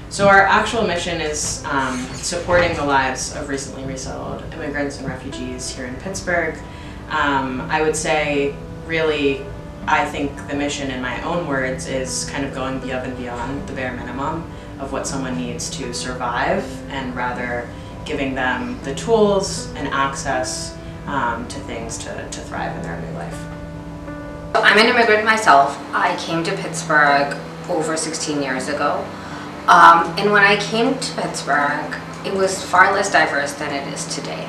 So our actual mission is supporting the lives of recently resettled immigrants and refugees here in Pittsburgh. I would say, really, I think the mission, in my own words, is kind of going above and beyond the bare minimum of what someone needs to survive, and rather giving them the tools and access to things to thrive in their new life. I'm an immigrant myself. I came to Pittsburgh over 16 years ago. And when I came to Pittsburgh, it was far less diverse than it is today.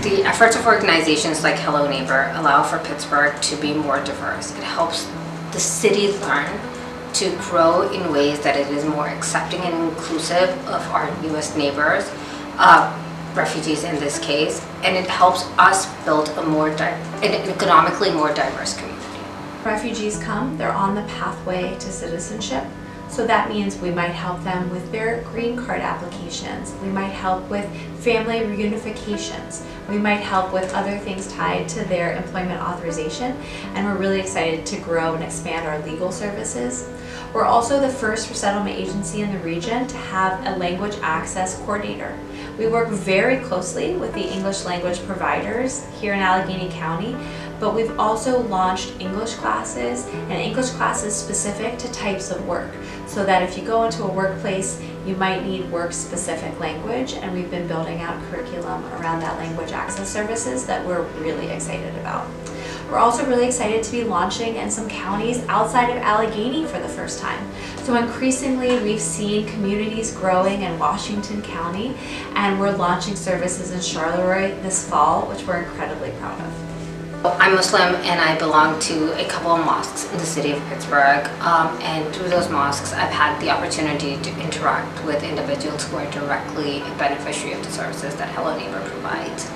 The efforts of organizations like Hello Neighbor allow for Pittsburgh to be more diverse. It helps the city learn to grow in ways that it is more accepting and inclusive of our newest neighbors, refugees in this case, and it helps us build an economically more diverse community. Refugees come, they're on the pathway to citizenship. So that means we might help them with their green card applications. We might help with family reunifications. We might help with other things tied to their employment authorization. And we're really excited to grow and expand our legal services. We're also the first resettlement agency in the region to have a language access coordinator. We work very closely with the English language providers here in Allegheny County, but we've also launched English classes and English classes specific to types of work, so that if you go into a workplace, you might need work-specific language, and we've been building out curriculum around that language access services that we're really excited about. We're also really excited to be launching in some counties outside of Allegheny for the first time. So increasingly we've seen communities growing in Washington County, and we're launching services in Charleroi this fall, which we're incredibly proud of. I'm Muslim and I belong to a couple of mosques in the city of Pittsburgh, and through those mosques I've had the opportunity to interact with individuals who are directly a beneficiary of the services that Hello Neighbor provides.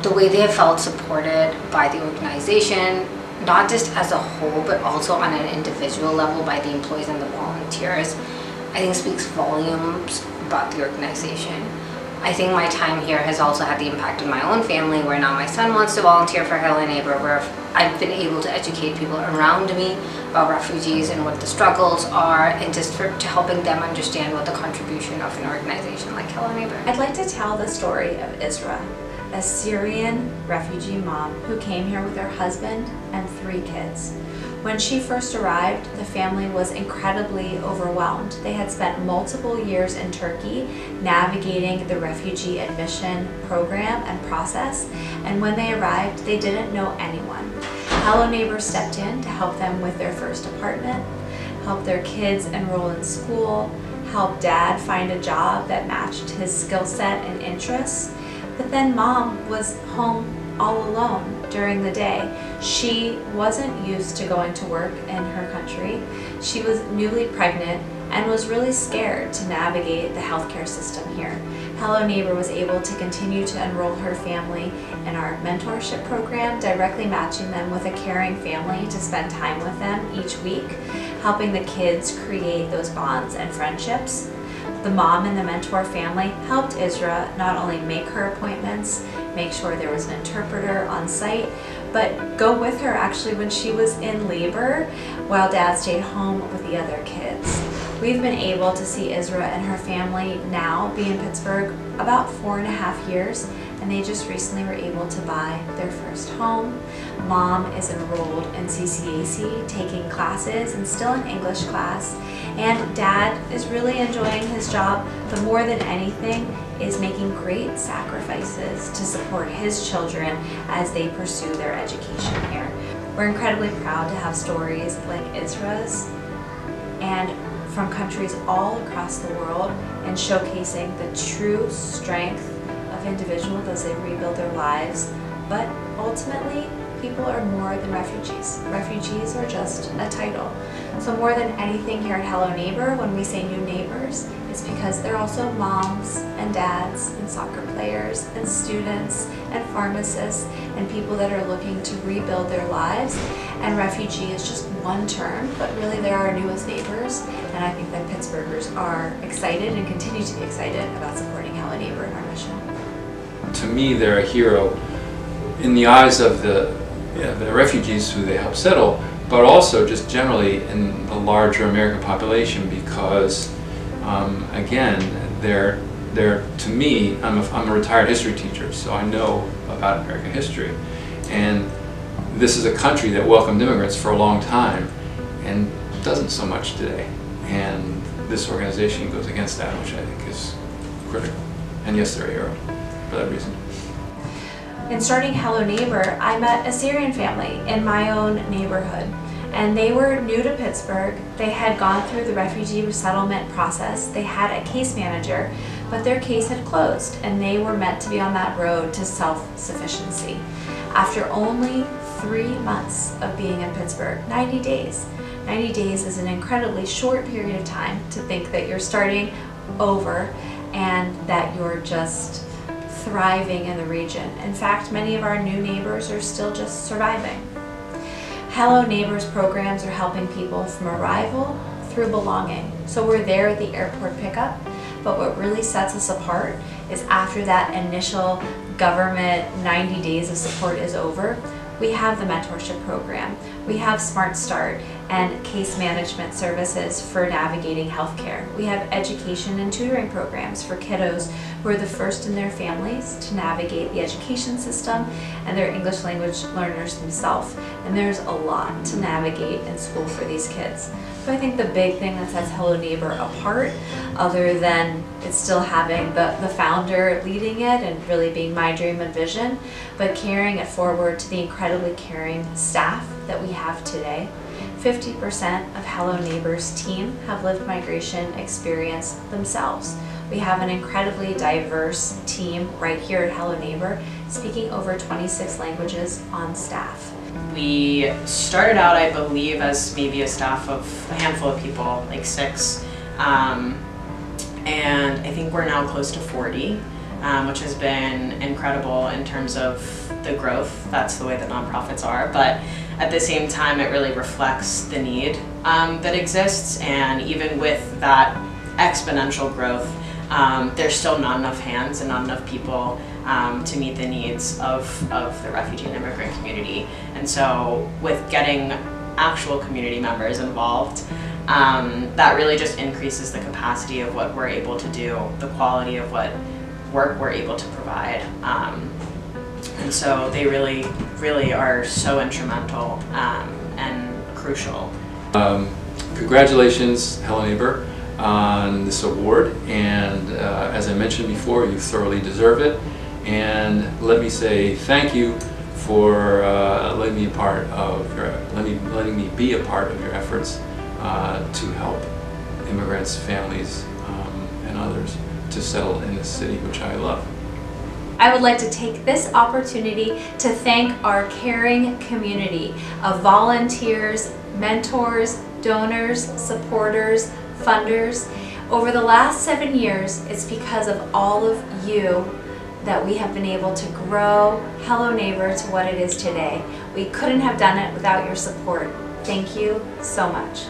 The way they have felt supported by the organization, not just as a whole but also on an individual level by the employees and the volunteers, I think speaks volumes about the organization. I think my time here has also had the impact on my own family, where now my son wants to volunteer for Hello Neighbor, where I've been able to educate people around me about refugees and what the struggles are, and just to helping them understand what the contribution of an organization like Hello Neighbor. I'd like to tell the story of Isra, a Syrian refugee mom who came here with her husband and 3 kids. When she first arrived, the family was incredibly overwhelmed. They had spent multiple years in Turkey navigating the refugee admission program and process, and when they arrived, they didn't know anyone. Hello Neighbor stepped in to help them with their first apartment, help their kids enroll in school, help dad find a job that matched his skill set and interests. But then mom was home all alone during the day. She wasn't used to going to work in her country. She was newly pregnant and was really scared to navigate the healthcare system here. Hello Neighbor was able to continue to enroll her family in our mentorship program, directly matching them with a caring family to spend time with them each week, helping the kids create those bonds and friendships. The mom and the mentor family helped Isra not only make her appointments, make sure there was an interpreter on site, but go with her actually when she was in labor while dad stayed home with the other kids. We've been able to see Isra and her family now be in Pittsburgh about 4.5 years, and they just recently were able to buy their first home. Mom is enrolled in CCAC, taking classes and still in English class, and dad is really enjoying his job, but more than anything is making great sacrifices to support his children as they pursue their education here. We're incredibly proud to have stories like Isra's and from countries all across the world, and showcasing the true strength of individuals as they rebuild their lives. But ultimately, people are more than refugees. Refugees are just a title. So more than anything here at Hello Neighbor, when we say new neighbors, it's because they're also moms and dads and soccer players and students and pharmacists and people that are looking to rebuild their lives. And refugee is just one term, but really they're our newest neighbors. And I think that Pittsburghers are excited and continue to be excited about supporting Hello Neighbor in our mission. To me, they're a hero in the eyes of the the refugees who they help settle, but also just generally in the larger American population, because again, they're to me, I'm a retired history teacher, so I know about American history, and this is a country that welcomed immigrants for a long time and doesn't so much today, and this organization goes against that, which I think is critical. And yes, they're a hero for that reason. In starting Hello Neighbor, I met a Syrian family in my own neighborhood, and they were new to Pittsburgh. They had gone through the refugee resettlement process. They had a case manager, but their case had closed, and they were meant to be on that road to self-sufficiency. After only 3 months of being in Pittsburgh, 90 days. 90 days is an incredibly short period of time to think that you're starting over and that you're just thriving in the region. In fact, many of our new neighbors are still just surviving. Hello Neighbors programs are helping people from arrival through belonging. So we're there at the airport pickup, but what really sets us apart is after that initial government 90 days of support is over, we have the mentorship program. We have Smart Start and case management services for navigating healthcare. We have education and tutoring programs for kiddos who are the first in their families to navigate the education system and their English language learners themselves. And there's a lot to navigate in school for these kids. So I think the big thing that sets Hello Neighbor apart, other than it's still having the founder leading it and really being my dream and vision, but carrying it forward to the incredibly caring staff that we have today. 50% of Hello Neighbors team have lived migration experience themselves. We have an incredibly diverse team right here at Hello Neighbor, speaking over 26 languages on staff. We started out, I believe, as maybe a staff of a handful of people, like 6, and I think we're now close to 40, which has been incredible in terms of the growth. That's the way that nonprofits are, but at the same time it really reflects the need that exists, and even with that exponential growth, there's still not enough hands and not enough people to meet the needs of the refugee and immigrant community. And so with getting actual community members involved, that really just increases the capacity of what we're able to do, the quality of what work we're able to provide. And so they really, really are so instrumental and crucial. Congratulations, Hello Neighbor, on this award, and as I mentioned before, you thoroughly deserve it. And let me say thank you for letting me be a part of your efforts to help immigrants, families, and others to settle in this city, which I love. I would like to take this opportunity to thank our caring community of volunteers, mentors, donors, supporters, funders. Over the last 7 years, it's because of all of you that we have been able to grow Hello Neighbor to what it is today. We couldn't have done it without your support. Thank you so much.